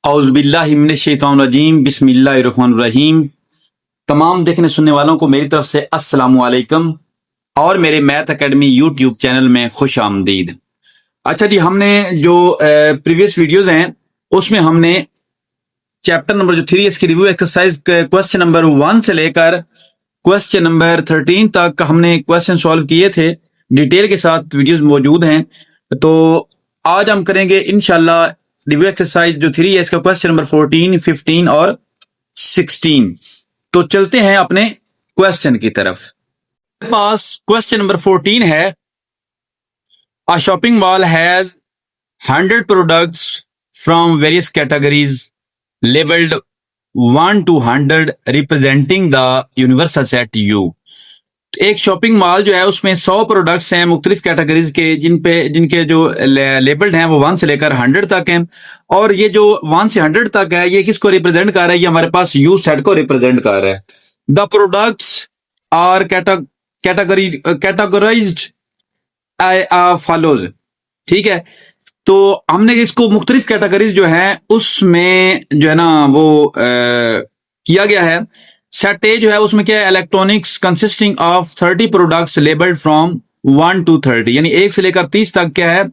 औज़ुबिल्लाहि मिनश्शैतानिर्रजीम बिस्मिल्लाहिर्रहमानिर्रहीम। तमाम देखने सुनने वालों को मेरी तरफ से अस्सलामु अलैकुम और मेरे मैथ एकेडमी यूट्यूब चैनल में खुश आमदीद। अच्छा जी, हमने जो प्रीवियस वीडियोस हैं उसमें हमने चैप्टर नंबर जो 3 इसकी रिव्यू एक्सरसाइज क्वेश्चन नंबर 1 से लेकर क्वेश्चन नंबर 13 तक हमने क्वेश्चन सॉल्व किए थे। डिटेल के साथ वीडियोस मौजूद हैं। तो आज हम करेंगे इंशाल्लाह रिव्यू एक्सरसाइज जो 3 है इसका क्वेश्चन नंबर 14, 15 और 16। तो चलते हैं अपने क्वेश्चन की तरफ। मेरे पास क्वेश्चन नंबर 14 है, अ shopping mall has 100 products from various categories labelled 1 to 100 representing the universal set you. एक शॉपिंग मॉल जो है उसमें 100 प्रोडक्ट्स हैं मुख्तलिफ कैटेगरीज के, जिनके जो लेबल्ड हैं वो 1 से लेकर 100 तक हैं। और ये जो 1 से 100 तक है ये किसको रिप्रेजेंट कर रहा है? ये हमारे पास यू सेट को रिप्रेजेंट कर रहा है। The products are categorized follows. ठीक है, तो हमने इसको मुख्तलिफ कैटेगरीज जो है उसमें जो है ना वो किया गया है। सेट ए जो है उसमें क्या है? Electronics consisting of 30 products labelled from 1 to 30, यानी 1 से लेकर 30 तक क्या है?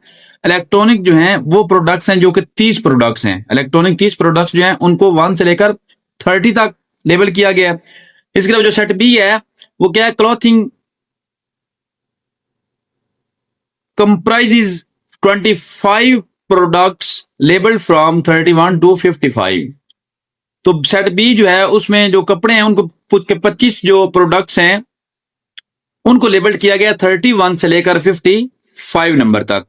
इलेक्ट्रॉनिक जो हैं वो प्रोडक्ट्स हैं जो कि 30 प्रोडक्ट्स हैं। इलेक्ट्रॉनिक 30 प्रोडक्ट्स जो हैं उनको 1 से लेकर 30 तक लेबल किया गया है। इसके अलावा जो सेट बी है वो क्या है? Clothing comprises 25 products labelled from 31 to 55। तो सेट बी जो है उसमें जो कपड़े हैं उनको 25 जो प्रोडक्ट्स हैं उनको लेबल्ड किया गया 31 से लेकर 55 नंबर तक।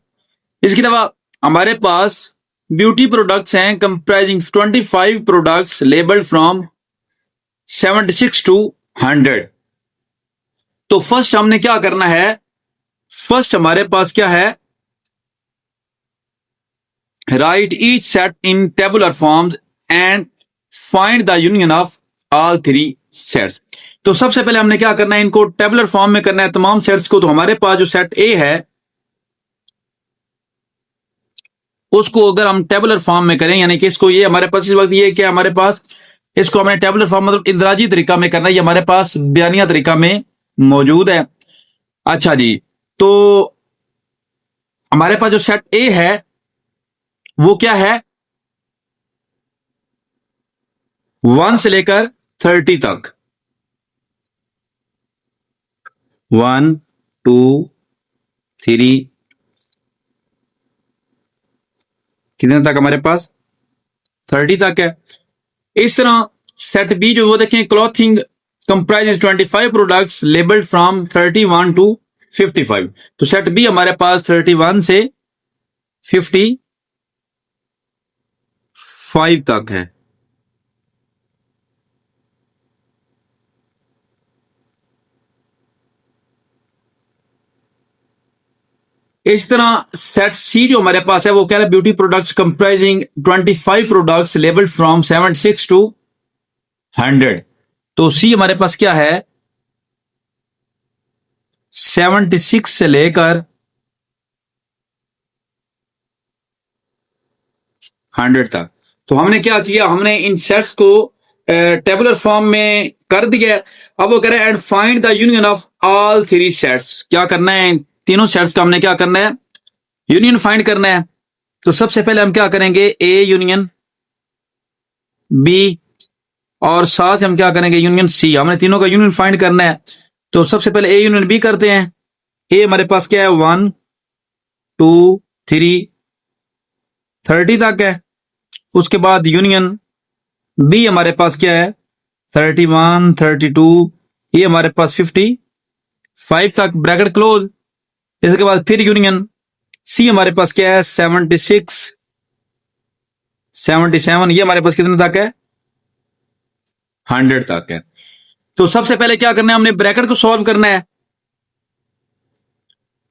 इसके अलावा हमारे पास ब्यूटी प्रोडक्ट्स हैं comprising 25 products labelled from 76 to 100। तो फर्स्ट हमने क्या करना है? फर्स्ट हमारे पास क्या है? Right each set in tabular forms and find the union of all 3 sets. तो सबसे पहले हमने क्या करना है? इनको टेबुलर फॉर्म में करना है तमाम सेट्स को। तो हमारे पास जो सेट ए है उसको अगर हम टेबुलर फॉर्म में करें, यानी कि इसको ये हमारे पास इस वक्त ये क्या हमारे पास इसको हमने टेबुलर फॉर्म मतलब इंदराजी तरीका में करना है। ये हमारे पास बयानिया तरीका में मौजूद है। अच्छा जी, तो हमारे पास जो सेट ए है वो क्या है? 1 से लेकर 30 तक। 1, 2, 3 कितने तक हमारे पास? 30 तक है। इस तरह सेट बी जो वो देखें, clothing comprises 25 products labelled from 31 to 55। तो सेट बी हमारे पास 31 से 55 तक है। इस तरह सेट सी जो हमारे पास है वो क्या है? Beauty products comprising 25 products labelled from 76 to 100। तो सी हमारे पास क्या है? 76 से लेकर 100 तक। तो हमने क्या किया? हमने इन सेट्स को टेबुलर फॉर्म में कर दिया। अब वो कह रहे हैं and find the union of all 3 sets. क्या करना है? तीनों सेट्स का हमने क्या करना है? यूनियन फाइंड करना है। तो सबसे पहले हम क्या करेंगे? ए यूनियन बी और साथ हम क्या करेंगे? Union C. हमने तीनों का यूनियन फाइंड करना है। तो सबसे पहले ए यूनियन बी करते हैं। ए हमारे पास क्या है? 1, 2, 3 30 तक है। उसके बाद यूनियन बी हमारे पास क्या है? 31, 32, ये हमारे पास 55 तक, ब्रैकेट क्लोज। इसके बाद फिर यूनियन सी हमारे पास क्या है? 76, 77, ये हमारे पास कितने तक है? 100 तक है। तो सबसे पहले क्या करना है? हमने ब्रैकेट को सॉल्व करना है।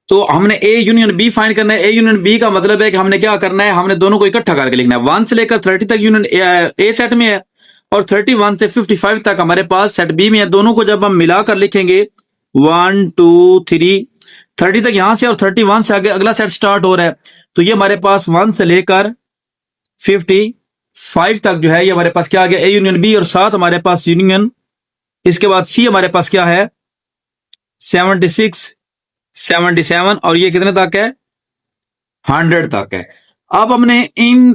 तो हमने ए यूनियन बी फाइंड करना है। ए यूनियन बी का मतलब है कि हमने क्या करना है? हमने दोनों को इकट्ठा करके लिखना है। 1 से लेकर 30 तक यूनियन ए सेट में है और 31 से 55 तक हमारे पास सेट बी में है। दोनों को जब हम मिलाकर लिखेंगे 1, 2, 3 30 तक यहां से और 31 से आगे अगला सेट स्टार्ट हो रहा है। तो ये हमारे पास 1 से लेकर 55 5 तक जो है ये हमारे पास क्या आ गया, ए यूनियन बी, और साथ हमारे पास यूनियन, इसके बाद सी हमारे पास क्या है 76, 77, और ये कितने तक है 100 तक है। अब हमने इन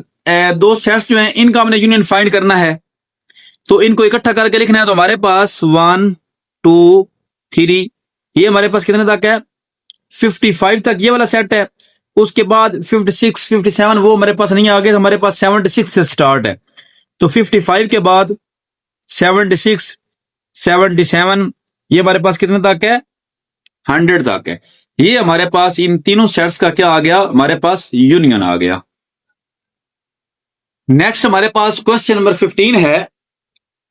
दो सेट्स जो हैं इनका हमने यूनियन फाइंड करना है, तो इनको इकट्ठा करके लिखना है। तो हमारे पास 1 2 3, ये हमारे पास कितने तक है 55 तक ये वाला सेट है। उसके बाद 56 57 वो हमारे पास नहीं आ गए, हमारे पास 76 से स्टार्ट है। तो 55 के बाद 76 77 ये हमारे पास कितने तक है 100 तक है। ये हमारे पास इन तीनों सेट्स का क्या आ गया, हमारे पास यूनियन आ गया। नेक्स्ट हमारे पास क्वेश्चन नंबर 15 है,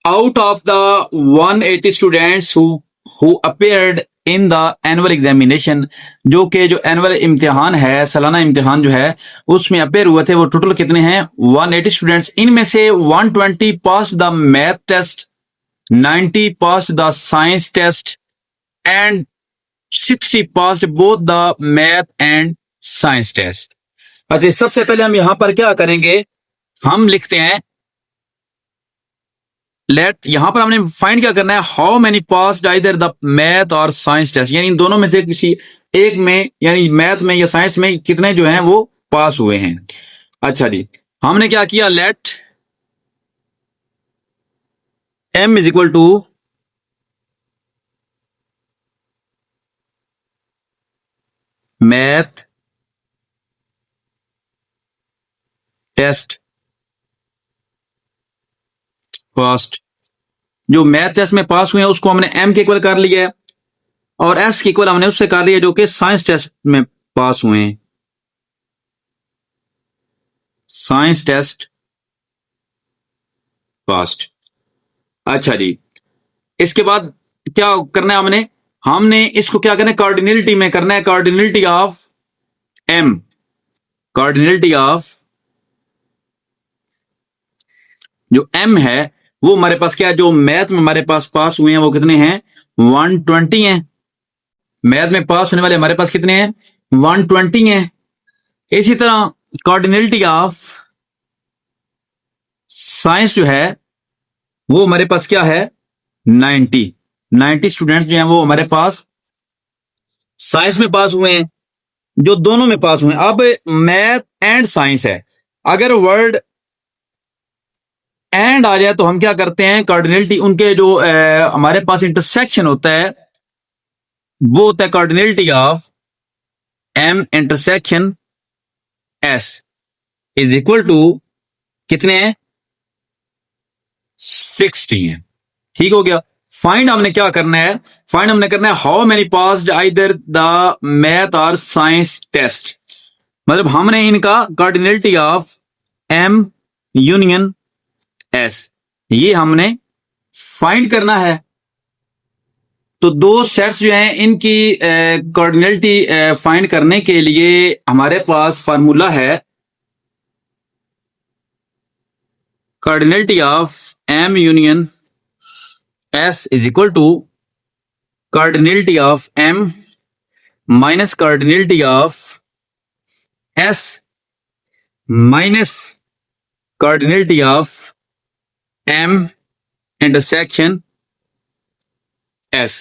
out of the 180 students who appeared in the annual examination, जो एनुअल इम्तिहान है, सालाना इम्तिहान जो है उसमें अपेयर हुए थे, वो टोटल कितने हैं 180 स्टूडेंट्स। इनमें से 120 pass the math test, 90 pass the science test and 60 pass both the math and science test. अच्छा, सबसे पहले हम यहां पर क्या करेंगे, हम लिखते हैं लेट, यहां पर हमने फाइंड क्या करना है, how many passed either the math और साइंस टेस्ट, यानी इन दोनों में से किसी एक में, यानी मैथ में या साइंस में कितने जो हैं वो पास हुए हैं। अच्छा जी, हमने क्या किया, let m is equal to math test passed, जो मैथ टेस्ट में पास हुए हैं उसको हमने m के इक्वल कर लिया है, और s के इक्वल हमने उससे कर लिया जो कि साइंस टेस्ट में पास हुए हैं, साइंस टेस्ट पास्ट। अच्छा जी, इसके बाद क्या करना है, हमने इसको क्या करना है, कार्डिनलिटी में करना है, cardinality of m, cardinality of जो m है वो हमारे पास क्या है, जो मैथ में हमारे पास हुए हैं वो कितने हैं 120 हैं। मैथ में पास होने वाले हमारे पास कितने हैं 120 हैं। इसी तरह कार्डिनलिटी ऑफ साइंस जो है वो हमारे पास क्या है 90 स्टूडेंट्स जो हैं वो हमारे पास साइंस में पास हुए हैं, जो दोनों में पास हुए हैं। अब मैथ एंड साइंस है, अगर वर्ड एंड आ जाए तो हम क्या करते हैं, कार्डिनलिटी उनके जो हमारे पास इंटरसेक्शन होता है वो होता है cardinality of m intersection s is equal to कितने हैं 60 हैं। ठीक हो गया। फाइंड हमने क्या करना है, फाइंड हमने करना है how many passed either the math और साइंस टेस्ट, मतलब हमने इनका cardinality of m union s ये हमने फाइंड करना है। तो दो सेट्स जो हैं इनकी कार्डिनलिटी फाइंड करने के लिए हमारे पास फार्मूला है, cardinality of m union s is equal to cardinality of m minus cardinality of s minus cardinality of m intersection s।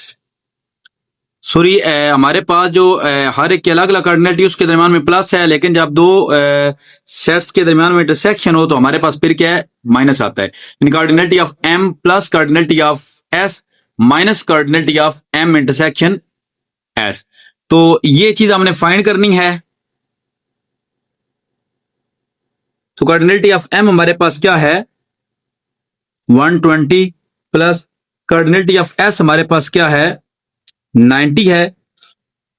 Sorry, हमारे पास जो हर एक की अलग अलग कार्डिनलिटी उसके दरमियान में प्लस है, लेकिन जब दो सेट्स के दरमियान में इंटरसेक्शन हो तो हमारे पास फिर क्या है माइनस आता है। In cardinality of m plus cardinality of s minus cardinality of m intersection s। तो ये चीज हमने फाइंड करनी है। तो कार्डिनलिटी ऑफ m हमारे पास क्या है 120 प्लस कार्डिनलिटी ऑफ s हमारे पास क्या है 90 है,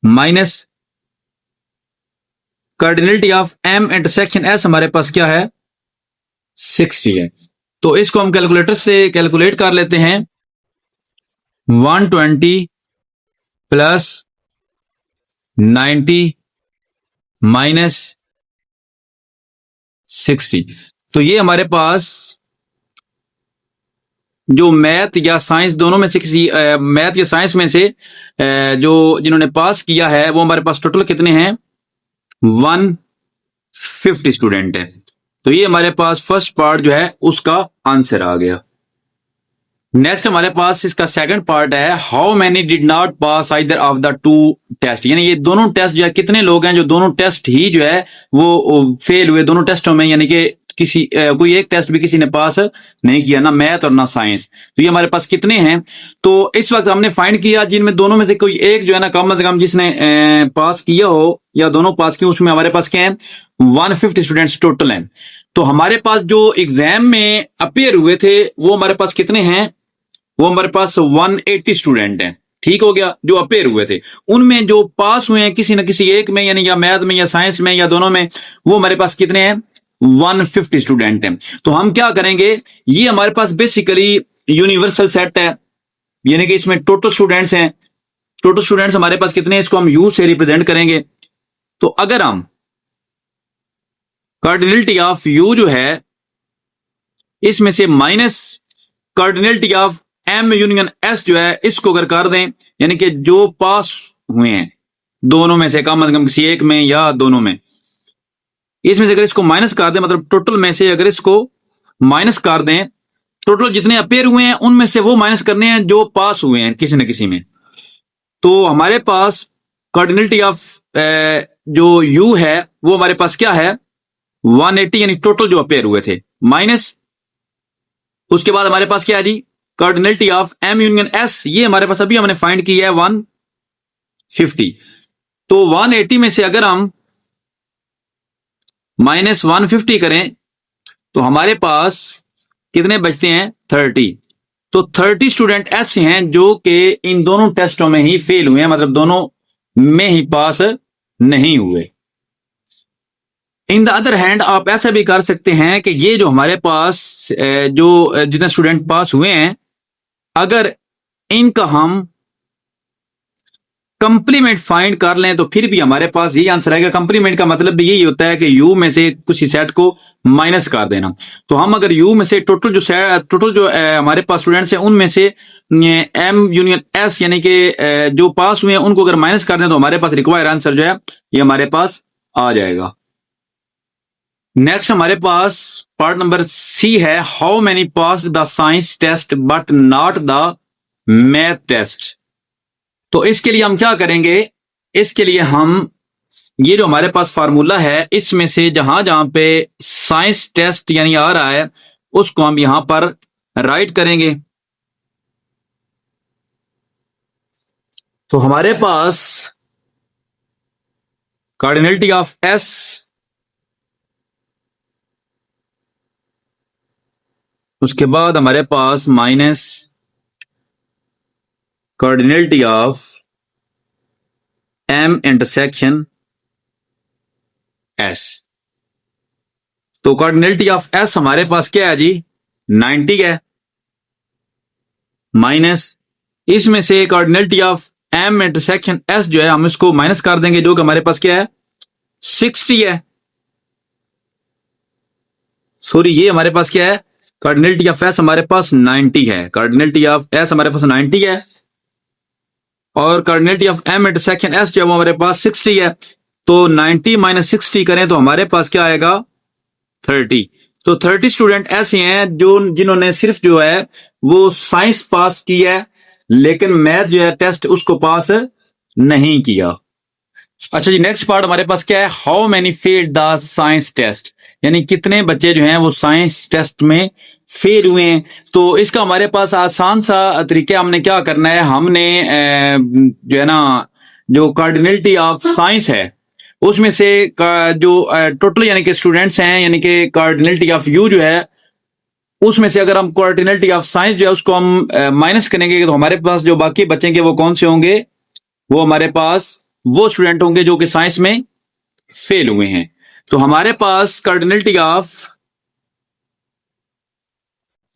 minus cardinality of m intersection s हमारे पास क्या है 60 है। तो इसको हम कैलकुलेटर से कैलकुलेट कर लेते हैं, 120 प्लस 90 माइनस 60। तो ये हमारे पास जो मैथ या साइंस दोनों में से किसी मैथ या साइंस में से जो जिन्होंने पास किया है वो हमारे पास टोटल कितने हैं 150 स्टूडेंट है। तो ये हमारे पास फर्स्ट पार्ट जो है उसका आंसर आ गया। नेक्स्ट हमारे पास इसका सेकंड पार्ट है, how many did not pass either of the two test, यानी ये दोनों टेस्ट जो है कितने लोग हैं जो दोनों टेस्ट ही जो है वो फेल हुए दोनों टेस्टों में, यानी कि किसी कोई एक टेस्ट भी किसी ने पास नहीं किया, ना मैथ और ना साइंस। तो ये हमारे पास कितने हैं, तो इस वक्त हमने फाइंड किया जिनमें दोनों में से कोई एक जो है ना कम से कम जिसने पास किया हो या दोनों पास किए, उसमें हमारे पास क्या है 150 स्टूडेंट्स टोटल हैं। तो हमारे पास जो एग्जाम में अपेयर हुए थे वो हमारे पास कितने हैं, वो हमारे पास 180 स्टूडेंट हैं। ठीक हो गया, जो अपेयर हुए थे उनमें जो पास हुए हैं किसी न किसी एक में, यानी या मैथ में या साइंस में या दोनों में, वो हमारे पास कितने हैं 150 स्टूडेंट हैं। तो हम क्या करेंगे, ये हमारे पास बेसिकली यूनिवर्सल सेट है, यानी कि इसमें टोटल स्टूडेंट्स हैं। टोटल स्टूडेंट्स हमारे पास कितने हैं, इसको हम यू से रिप्रेजेंट करेंगे। तो अगर हम कार्डिनलिटी ऑफ यू जो है इसमें से minus cardinality of M union S जो है इसको अगर कर दें, यानी कि जो पास हुए हैं दोनों में से कम किसी एक में या दोनों में, इसमें से अगर इसको माइनस कर दें, मतलब टोटल में से अगर इसको माइनस कर दें, टोटल जितने अपेयर हुए हैं उनमें से वो माइनस करने हैं जो पास हुए हैं किसी न किसी में। तो हमारे पास कार्डिनलिटी ऑफ जो यू है वो हमारे पास क्या है 180, यानी टोटल जो अपेयर हुए थे, माइनस उसके बाद हमारे पास क्या है जी cardinality of M union S, ये हमारे पास अभी हमने फाइंड किया है 150। तो 180 में से अगर हम माइनस 150 करें तो हमारे पास कितने बचते हैं 30। तो 30 स्टूडेंट ऐसे हैं जो कि इन दोनों टेस्टों में ही फेल हुए हैं, मतलब दोनों में ही पास नहीं हुए। इन द अदर हैंड आप ऐसा भी कर सकते हैं कि ये जो हमारे पास जो जितने स्टूडेंट पास हुए हैं, अगर इनका हम कंप्लीमेंट फाइंड कर लें तो फिर भी हमारे पास यही आंसर आएगा। कंप्लीमेंट का मतलब भी यही होता है कि यू में से कुछ सेट को माइनस कर देना। तो हम अगर यू में से टोटल जो हमारे पास स्टूडेंट्स हैं उनमें से एम यूनियन एस यानी कि जो पास हुए हैं उनको अगर माइनस कर दें तो हमारे पास रिक्वायर आंसर जो है ये हमारे पास आ जाएगा। नेक्स्ट हमारे पास पार्ट नंबर सी है, how many pass the science test but not the math test. तो इसके लिए हम क्या करेंगे, इसके लिए हम ये जो हमारे पास फार्मूला है इसमें से जहां जहां पे साइंस टेस्ट यानी आ रहा है उसको हम यहां पर राइट करेंगे। तो हमारे पास कार्डिनलिटी ऑफ एस उसके बाद हमारे पास minus cardinality of M intersection S. तो कार्डिनलिटी ऑफ एस हमारे पास क्या है जी 90 है, माइनस इसमें से cardinality of M intersection S जो है हम इसको माइनस कर देंगे जो कि हमारे पास क्या है 60 है। सॉरी ये हमारे पास क्या है कार्डिनलिटी ऑफ एस हमारे पास 90 है, कार्डिनलिटी ऑफ एस हमारे पास 90 है और cardinality of M intersection S जो है वो हमारे पास 60 है। तो 90 माइनस 60 करें तो हमारे पास क्या आएगा 30। तो 30 स्टूडेंट ऐसे हैं जो जिन्होंने सिर्फ जो है वो साइंस पास की है लेकिन मैथ जो है टेस्ट उसको पास नहीं किया। अच्छा जी नेक्स्ट पार्ट हमारे पास क्या है, how many failed the science test, यानी कितने बच्चे जो हैं वो साइंस टेस्ट में फेल हुए हैं। तो इसका हमारे पास आसान सा तरीका हमने क्या करना है, हमने जो है ना जो कार्डिनलिटी ऑफ साइंस है उसमें से जो टोटल यानी कि स्टूडेंट्स हैं यानी कि कार्डिनलिटी ऑफ यू जो है उसमें से अगर हम कार्डिनलिटी ऑफ साइंस जो है उसको हम माइनस करेंगे तो हमारे पास जो बाकी बचेंगे वो कौन से होंगे, वो हमारे पास वो स्टूडेंट होंगे जो कि साइंस में फेल हुए हैं। तो हमारे पास कार्डिनलिटी ऑफ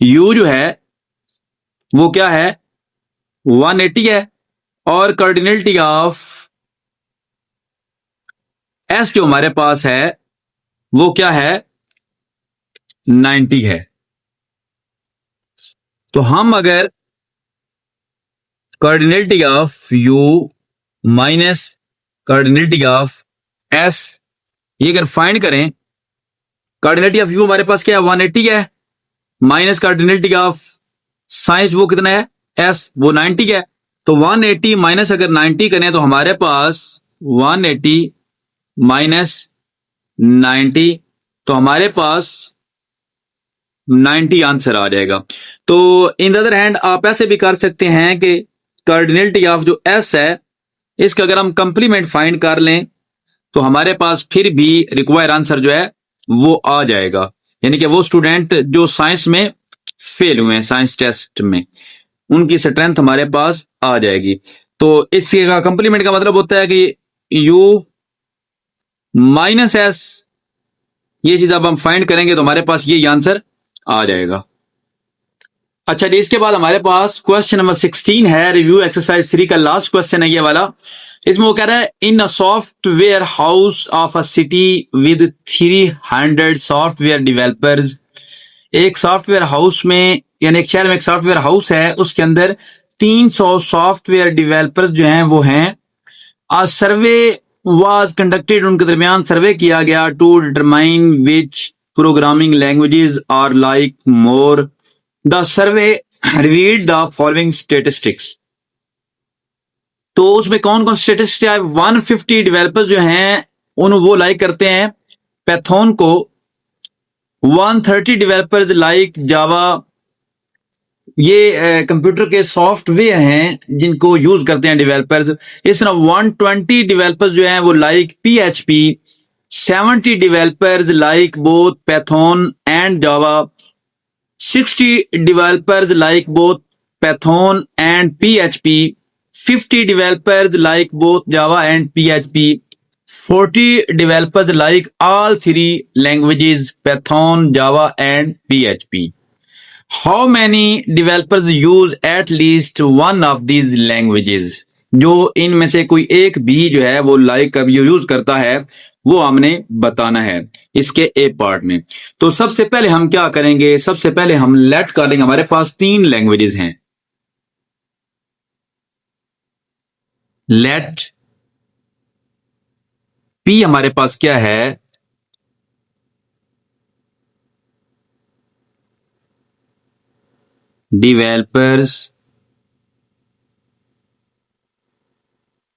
यू जो है वो क्या है 180 है और कार्डिनलिटी ऑफ एस जो हमारे पास है वो क्या है 90 है। तो हम अगर cardinality of you minus cardinality of S ये अगर फाइंड करें, कार्डिनलिटी ऑफ यू हमारे पास क्या है 180 है, माइनस कार्डिनलिटी ऑफ साइंस वो कितना है एस वो 90 है। तो 180 माइनस अगर 90 करें तो हमारे पास 180 माइनस 90 तो हमारे पास 90 आंसर आ जाएगा। तो इन द अदर हैंड आप ऐसे भी कर सकते हैं कि कार्डिनलिटी ऑफ जो एस है इसका अगर हम कंप्लीमेंट फाइंड कर लें तो हमारे पास फिर भी रिक्वायर आंसर जो है वो आ जाएगा। यानी कि वो स्टूडेंट जो साइंस में फेल हुए हैं साइंस टेस्ट में उनकी स्ट्रेंथ हमारे पास आ जाएगी। तो इसका कंप्लीमेंट का मतलब होता है कि यू माइनस एस, ये चीज अब हम फाइंड करेंगे तो हमारे पास ये आंसर आ जाएगा। अच्छा जी, इसके बाद हमारे पास क्वेश्चन नंबर 16 है, रिव्यू एक्सरसाइज 3 का लास्ट क्वेश्चन है ये वाला। इसमें वो कह रहा है in a software house of a city with 300 software developers, एक सॉफ्टवेयर हाउस में यानी एक शहर में एक सॉफ्टवेयर हाउस है उसके अंदर 300 सॉफ्टवेयर डेवलपर्स जो हैं वो हैं। आ सर्वे वाज कंडक्टेड, उनके दरमियान सर्वे किया गया to determine which programming languages are like more, the survey revealed the following statistics. तो उसमें कौन कौन स्टेटिस्टिक्स है 150 डेवलपर्स जो हैं उन वो लाइक करते हैं पैथॉन को, 130 डेवलपर्स लाइक जावा, ये कंप्यूटर के सॉफ्टवेयर हैं जिनको यूज करते हैं डेवलपर्स। इस तरह 120 डेवलपर्स जो हैं वो like PHP, 70 developers like both Python and Java, 60 developers like both Python and PHP, 50 developers like both Java and PHP, 40 developers like all three languages Python, Java and PHP. How many developers use at least one of these languages? जो इनमें से कोई एक भी जो है वो like कब यूज करता है वो हमने बताना है इसके ए पार्ट में। तो सबसे पहले हम क्या करेंगे, सबसे पहले हम लेट कर लेंगे, हमारे पास 3 लैंग्वेजेस हैं। लेट पी हमारे पास क्या है डेवलपर्स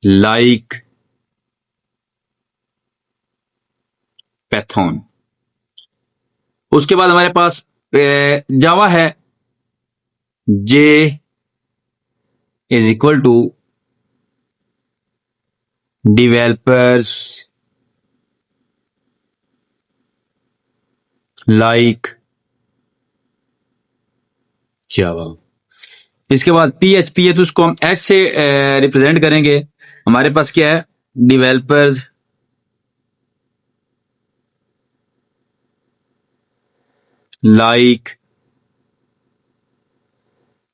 लाइक पैथॉन। उसके बाद हमारे पास जावा है, J is equal to developers like Java. इसके बाद PHP है तो उसको हम H से रिप्रेजेंट करेंगे। हमारे पास क्या है डेवलपर्स लाइक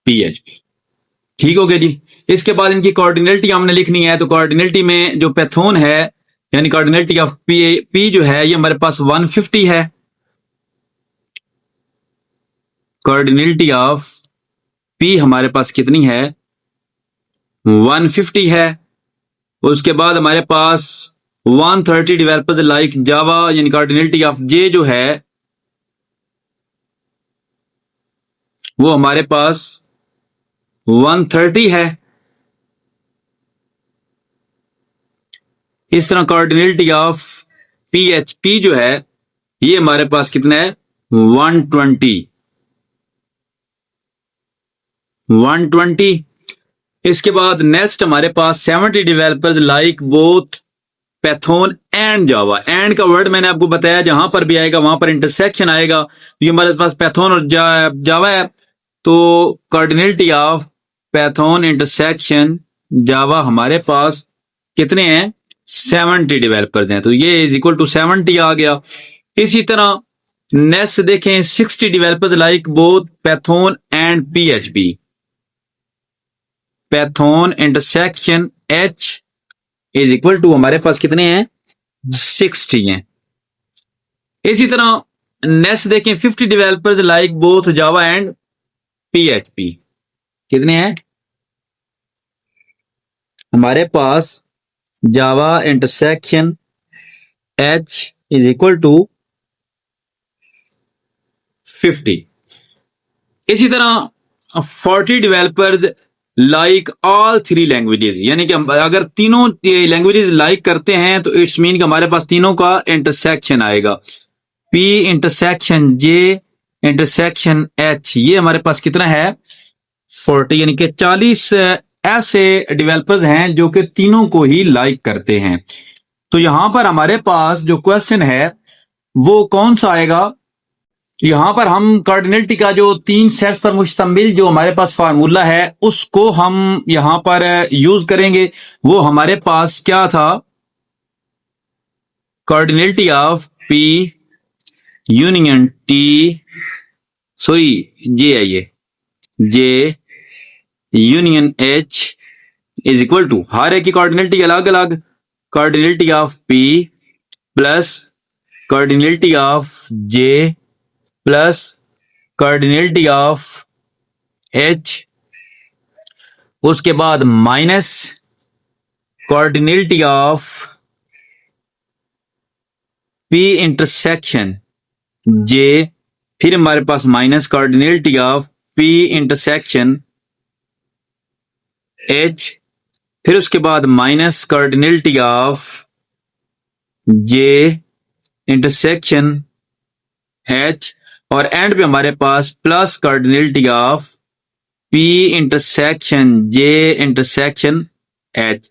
PHP। ठीक हो गया जी। इसके बाद इनकी कोऑर्डिनेलिटी हमने लिखनी है। तो कोऑर्डिनेलिटी में जो पैथॉन है यानी कोऑर्डिनेलिटी ऑफ पी जो है ये हमारे पास 150 है। कोऑर्डिनेलिटी ऑफ पी हमारे पास कितनी है 150 है। उसके बाद हमारे पास 130 डेवलपर्स लाइक जावा यानी कोऑर्डिनेलिटी ऑफ जे जो है वो हमारे पास 130 है। इस तरह कोऑर्डिनेलिटी ऑफ PHP जो है ये हमारे पास कितना है 120। इसके बाद नेक्स्ट हमारे पास 70 developers like both Python and Java. And का वर्ड मैंने आपको बताया जहां पर भी आएगा वहां पर इंटरसेक्शन आएगा। ये हमारे पास पैथॉन और जावा है तो कोऑर्डिनेलिटी ऑफ पैथॉन इंटरसेक्शन जावा हमारे पास कितने हैं 70 डेवलपर्स हैं। तो ये इज इक्वल टू 70 आ गया। इसी तरह नेक्स्ट देखें 60 developers like both Python and PHP, Python intersection H is equal to हमारे पास कितने हैं 60 हैं। इसी तरह नेक्स्ट देखें 50 developers like both Java and PHP, कितने हैं हमारे पास Java intersection H is equal to 50। इसी तरह 40 डेवलपर्स लाइक ऑल 3 लैंग्वेजेस, यानी कि अगर तीनों लैंग्वेजेस लाइक करते हैं तो इट्स मीन कि हमारे पास तीनों का इंटरसेक्शन आएगा, P intersection J intersection H। ये हमारे पास कितना है 40, यानी कि 40 ऐसे डेवलपर्स हैं जो कि तीनों को ही लाइक करते हैं। तो यहां पर हमारे पास जो क्वेश्चन है वो कौन सा आएगा, यहां पर हम कार्डिनलिटी का जो 3 सेट्स पर मुश्तमिल जो हमारे पास फार्मूला है उसको हम यहां पर यूज करेंगे। वो हमारे पास क्या था, cardinality of P union T, sorry J है ये, J union H is equal to, हर एक की कार्डिनलिटी अलग अलग, cardinality of P plus cardinality of J plus cardinality of H, उसके बाद minus cardinality of P intersection J, फिर हमारे पास minus cardinality of P intersection H, फिर उसके बाद minus cardinality of J intersection H, और एंड पे हमारे पास plus cardinality of P intersection J intersection H।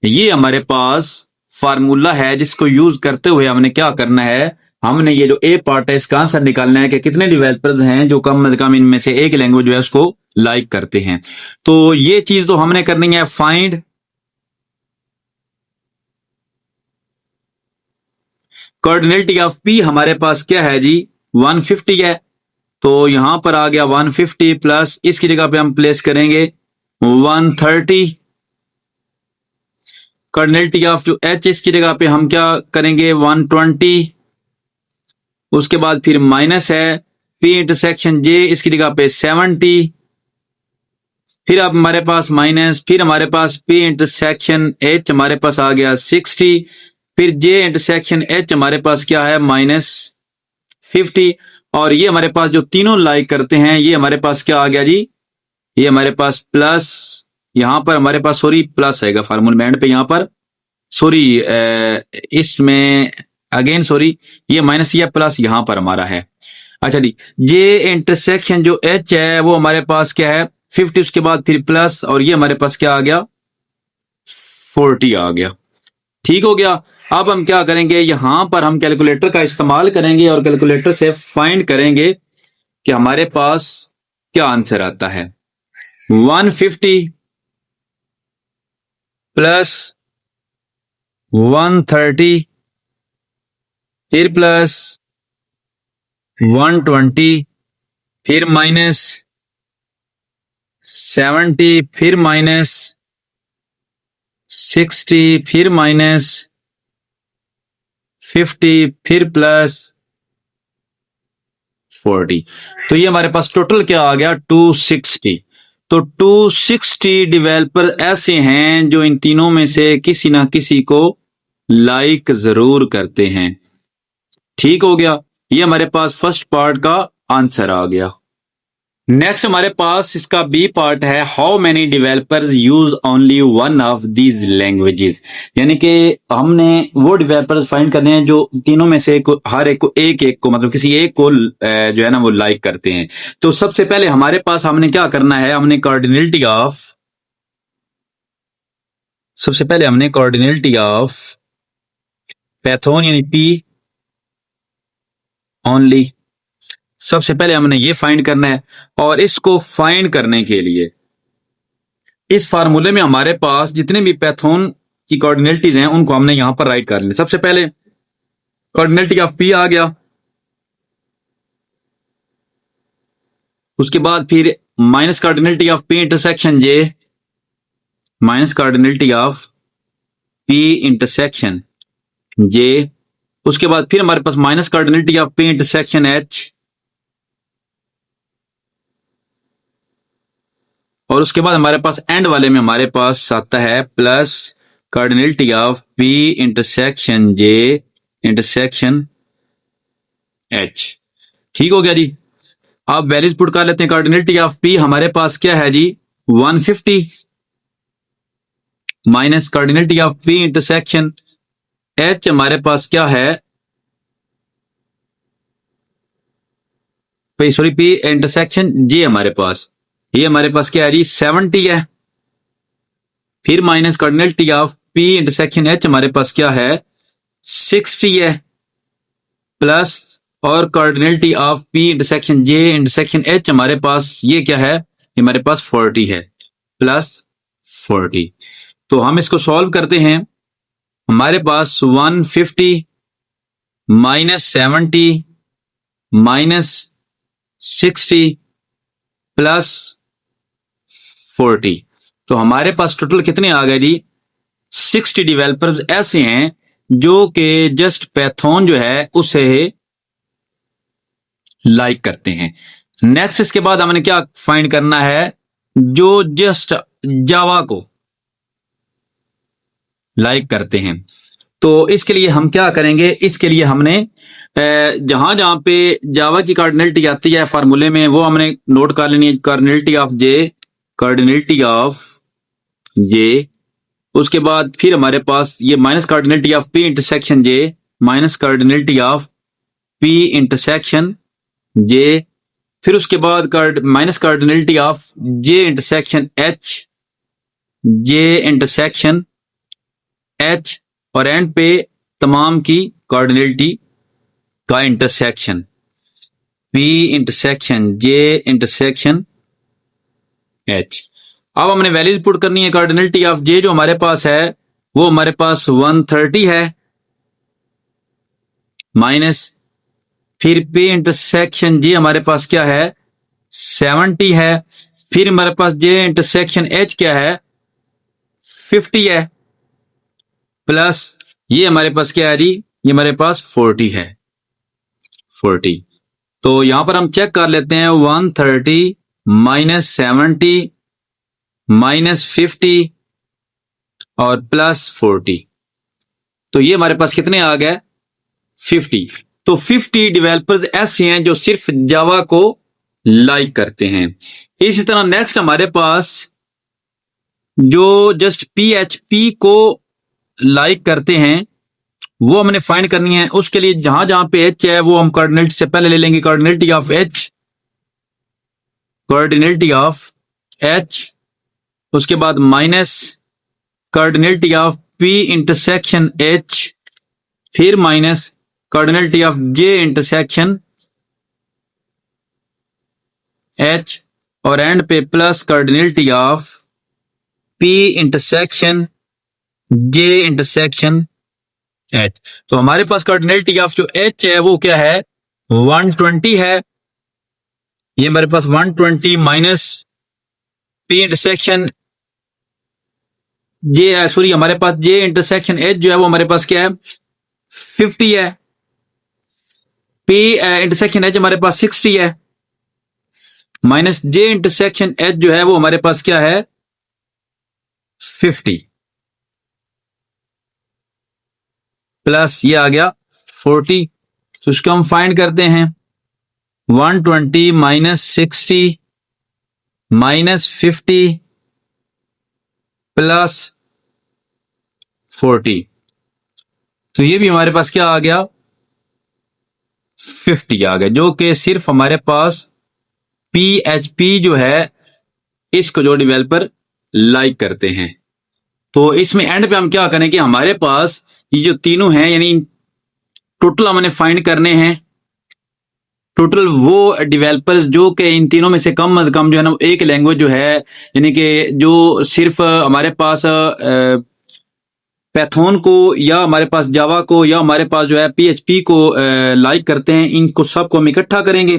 ये हमारे पास फार्मूला है जिसको यूज करते हुए हमने क्या करना है, हमने ये जो ए पार्ट है इसका आंसर निकालना है कि कितने डेवलपर्स हैं जो कम से कम इनमें से एक लैंग्वेज जो है उसको लाइक करते हैं। तो ये चीज तो हमने करनी है, फाइंड कार्डिनलिटी ऑफ P हमारे पास क्या है जी 150 है, तो यहां पर आ गया 150 प्लस इसकी जगह पे हम प्लेस करेंगे 130। कार्डिनलिटी ऑफ जो H इसकी जगह पे हम क्या करेंगे 120, उसके बाद फिर माइनस है P इंटरसेक्शन J इसकी जगह पे 70, फिर अब हमारे पास माइनस, फिर हमारे पास P इंटरसेक्शन H हमारे पास आ गया 60, फिर J इंटरसेक्शन H हमारे पास क्या है -50, और ये हमारे पास जो तीनों लाइक करते हैं ये हमारे पास क्या आ गया जी, ये हमारे पास प्लस, यहां पर हमारे पास सॉरी प्लस आएगा फार्मूला एंड पे, यहां पर सॉरी इसमें अगेन सॉरी ये माइनस या प्लस यहां पर हमारा है। अच्छा जी, जे इंटरसेक्शन जो H है वो हमारे पास क्या है 50, उसके बाद फिर प्लस, और ये हमारे पास क्या आ गया 40 आ गया। ठीक हो गया। अब हम क्या करेंगे, यहां पर हम कैलकुलेटर का इस्तेमाल करेंगे और कैलकुलेटर से फाइंड करेंगे कि हमारे पास क्या आंसर आता है। 150 प्लस 130 फिर प्लस 120 फिर माइनस 70 फिर माइनस 60 फिर माइनस 50 फिर प्लस 40। तो ये हमारे पास टोटल क्या आ गया 260। तो 260 डेवलपर ऐसे हैं जो इन तीनों में से किसी ना किसी को लाइक जरूर करते हैं। ठीक हो गया, ये हमारे पास फर्स्ट पार्ट का आंसर आ गया। नेक्स्ट हमारे पास इसका बी पार्ट है, how many developers use only one of these languages, यानी कि हमने वो डेवलपर्स फाइंड करने हैं जो तीनों में से हर एक को मतलब किसी एक को जो है ना वो लाइक करते हैं। तो सबसे पहले हमारे पास हमने क्या करना है, हमने कार्डिनलिटी ऑफ, सबसे पहले हमने कार्डिनलिटी ऑफ पैथोन यानी P ओनली, सबसे पहले हमने ये फाइंड करना है। और इसको फाइंड करने के लिए इस फार्मूले में हमारे पास जितने भी पैथोन की कोऑर्डिनेटिज हैं उनको हमने यहां पर राइट कर लिया। सबसे पहले कोऑर्डिनेटी ऑफ P आ गया, उसके बाद फिर minus cardinality of P intersection J minus cardinality of P intersection J, उसके बाद फिर हमारे पास minus cardinality of P intersection H, और उसके बाद हमारे पास एंड वाले में हमारे पास आता है plus cardinality of P intersection J intersection H। ठीक हो गया जी। अब वैल्यूज पुट कर लेते हैं। कार्डिनलिटी ऑफ पी हमारे पास क्या है जी 150 minus cardinality of P intersection H हमारे पास क्या है, सॉरी पी इंटरसेक्शन जे हमारे पास, ये हमारे पास क्या है जी 70 है। फिर minus cardinality of P intersection H हमारे पास क्या है 60 है, प्लस और cardinality of P intersection J intersection H हमारे पास ये क्या है, ये हमारे पास 40 है, प्लस 40। तो हम इसको सॉल्व करते हैं। हमारे पास 150 माइनस 70 माइनस 60 प्लस 40, तो हमारे पास टोटल कितने आ गए जी 60 डेवलपर्स ऐसे हैं जो कि जस्ट पैथॉन जो है उसे लाइक करते हैं। नेक्स्ट इसके बाद हमने क्या फाइंड करना है, जो जस्ट जावा को लाइक करते हैं। तो इसके लिए हम क्या करेंगे, इसके लिए हमने जहां जहां पे जावा की कार्डिनलिटी आती है फार्मूले में वो हमने नोट कर लेनी है। Cardinality of J, cardinality of J, उसके बाद फिर हमारे पास ये minus cardinality of P intersection J, minus cardinality of P intersection J, फिर उसके बाद minus cardinality of J intersection H, J intersection H, और एंड पे तमाम की कार्डिनलिटी का intersection P intersection J intersection H. अब हमने वैल्यूज पुट करनी है। कार्डिनलिटी ऑफ जे जो हमारे पास है वो हमारे पास 130 है, माइनस फिर पी इंटरसेक्शन जे हमारे पास क्या है 70 है, फिर हमारे पास जे इंटरसेक्शन एच क्या है 50 है, प्लस ये हमारे पास क्या है जी, ये हमारे पास 40 है 40। तो यहां पर हम चेक कर लेते हैं 130 माइनस 70 माइनस 50 और प्लस 40, तो ये हमारे पास कितने आ गए 50। तो 50 डेवलपर्स ऐसे हैं जो सिर्फ जावा को लाइक करते हैं। इसी तरह नेक्स्ट हमारे पास जो जस्ट पीएचपी को लाइक करते हैं वो हमने फाइंड करनी है। उसके लिए जहां जहां पे एच है वो हम कार्डिनलिटी से पहले ले लेंगे। Cardinality of H, cardinality of H, उसके बाद minus cardinality of P intersection H, फिर minus cardinality of J intersection H, और एंड पे plus cardinality of P intersection J intersection H. तो हमारे पास कार्डिनलिटी ऑफ जो एच है वो क्या है 120 है, ये हमारे पास 120 माइनस पी इंटरसेक्शन जे है, सॉरी हमारे पास जे इंटरसेक्शन एच जो है वो हमारे पास क्या है 50 है, पी इंटरसेक्शन एच हमारे पास 60 है, माइनस जे इंटरसेक्शन एच जो है वो हमारे पास क्या है 50, प्लस ये आ गया 40। तो इसको हम फाइंड करते हैं 120 माइनस 60 माइनस 50 प्लस 40, तो ये भी हमारे पास क्या आ गया 50 आ गया, जो कि सिर्फ हमारे पास पीएचपी जो है इसको जो डेवलपर लाइक करते हैं। तो इसमें एंड पे हम क्या करेंगे, हमारे पास ये जो तीनों हैं यानी टोटल हमने फाइंड करने हैं टोटल वो डेवलपर्स जो कि इन तीनों में से कम अज कम जो है ना एक लैंग्वेज जो है यानी कि जो सिर्फ हमारे पास पैथॉन को या हमारे पास जावा को या हमारे पास जो है पीएचपी को लाइक करते हैं, इनको सबको हम इकट्ठा करेंगे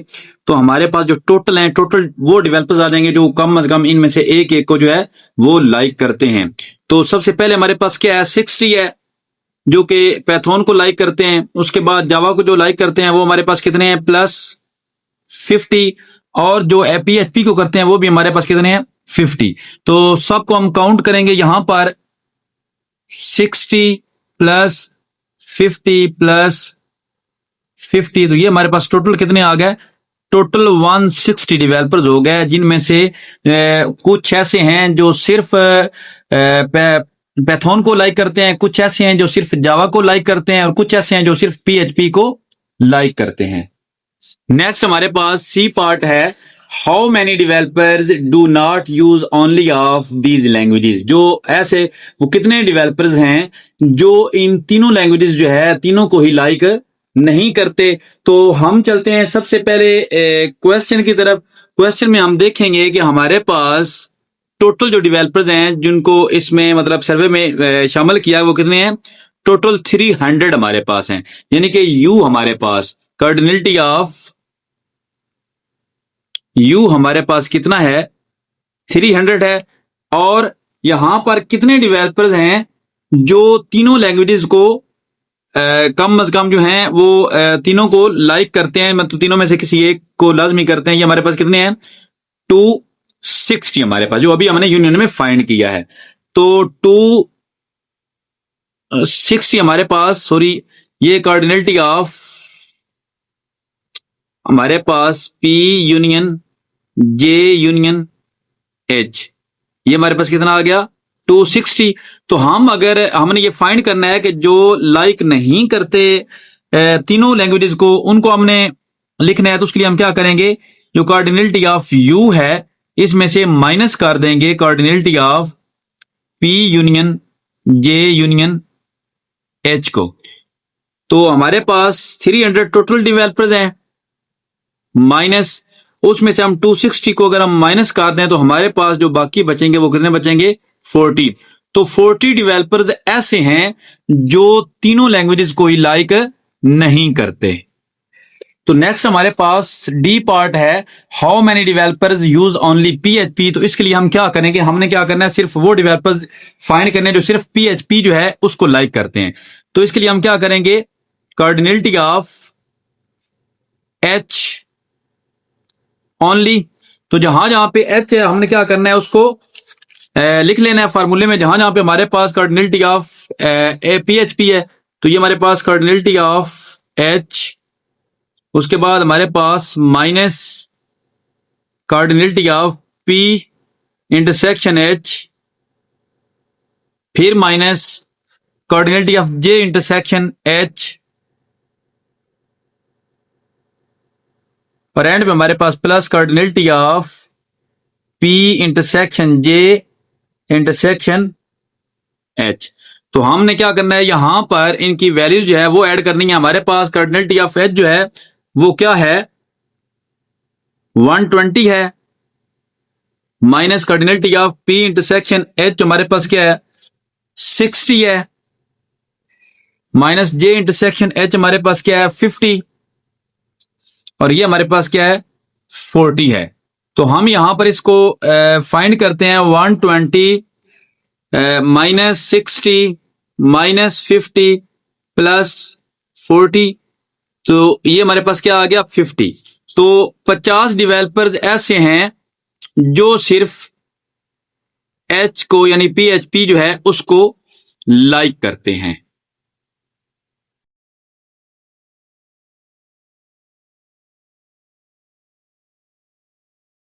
तो हमारे पास जो टोटल हैं टोटल वो डेवलपर्स आ जाएंगे जो कम अज कम इनमें से एक एक को जो है वो लाइक करते हैं। तो सबसे पहले हमारे पास क्या है 60 है जो कि पैथॉन को लाइक करते हैं, उसके बाद जावा को जो लाइक करते हैं वो हमारे पास कितने हैं प्लस 50, और जो पीएचपी को करते हैं वो भी हमारे पास कितने हैं 50। तो सबको हम काउंट करेंगे यहां पर 60 प्लस 50 प्लस 50, तो ये हमारे पास टोटल कितने आ गए टोटल 160 डेवलपर्स हो गए, जिनमें से कुछ ऐसे हैं जो सिर्फ पैथॉन को लाइक करते हैं, कुछ ऐसे हैं जो सिर्फ जावा को लाइक करते हैं और कुछ ऐसे हैं जो सिर्फ PHP को लाइक करते हैं। नेक्स्ट हमारे पास सी पार्ट है, how many developers do not use only of these languages. जो ऐसे वो कितने डेवलपर्स हैं जो इन तीनों लैंग्वेजेस जो है तीनों को ही लाइक नहीं करते। तो हम चलते हैं सबसे पहले क्वेश्चन की तरफ। क्वेश्चन में हम देखेंगे कि हमारे पास टोटल जो डेवलपर्स हैं जिनको इसमें मतलब सर्वे में शामिल किया वो कितने हैं, टोटल 300 हमारे पास हैं। यानी कि यू हमारे पास कार्डिनलिटी ऑफ यू हमारे पास कितना है, 300 है। और यहां पर कितने डेवलपर्स हैं जो तीनों लैंग्वेजेस को कम अज कम जो हैं वो तीनों को लाइक करते हैं, मतलब तीनों में से किसी एक को लाजमी करते हैं। ये हमारे पास कितने हैं, 260 हमारे पास, जो अभी हमने यूनियन में फाइंड किया है। तो 260 हमारे पास, सॉरी ये कार्डिनलिटी ऑफ हमारे पास P union J union H, ये हमारे पास कितना आ गया, 260। तो हम अगर हमने ये फाइंड करना है कि जो लाइक नहीं करते तीनों लैंग्वेजेस को, उनको हमने लिखना है, तो उसके लिए हम क्या करेंगे, जो कार्डिनलिटी ऑफ U है इसमें से माइनस कर देंगे cardinality of P union J union H को। तो हमारे पास 300 टोटल डेवलपर्स हैं, माइनस उसमें से हम 260 को अगर हम माइनस कर दें तो हमारे पास जो बाकी बचेंगे वो कितने बचेंगे, 40। तो 40 डेवलपर्स ऐसे हैं जो तीनों लैंग्वेजेस को ही लाइक नहीं करते। तो नेक्स्ट हमारे पास डी पार्ट है, how many developers use only PHP। तो इसके लिए हम क्या करेंगे, हमने क्या करना है, सिर्फ वो डेवलपर्स फाइंड करने जो सिर्फ PHP जो है उसको लाइक करते हैं। तो इसके लिए हम क्या करेंगे, कार्डिनलिटी ऑफ H ओनली। तो जहां जहां पे H है हमने क्या करना है, उसको लिख लेना है फार्मूले में। जहां जहां पे हमारे पास कार्डिनलिटी ऑफ PHP है तो ये हमारे पास कार्डिनलिटी ऑफ H, उसके बाद हमारे पास minus cardinality of P intersection H, फिर minus cardinality of J intersection H, और एंड में हमारे पास plus cardinality of P intersection J intersection H। तो हमने क्या करना है, यहां पर इनकी वैल्यूज जो है वो ऐड करनी है। हमारे पास कार्डिनलिटी ऑफ H जो है वो क्या है, 120 है, minus cardinality of P intersection H हमारे पास क्या है, 60 है, माइनस J इंटरसेक्शन H हमारे पास क्या है, 50, और ये हमारे पास क्या है, 40 है। तो हम यहां पर इसको फाइंड करते हैं, 120 माइनस 60 माइनस 50 प्लस 40, तो ये हमारे पास क्या आ गया, 50। तो 50 डेवलपर्स ऐसे हैं जो सिर्फ H को यानी PHP जो है उसको लाइक करते हैं।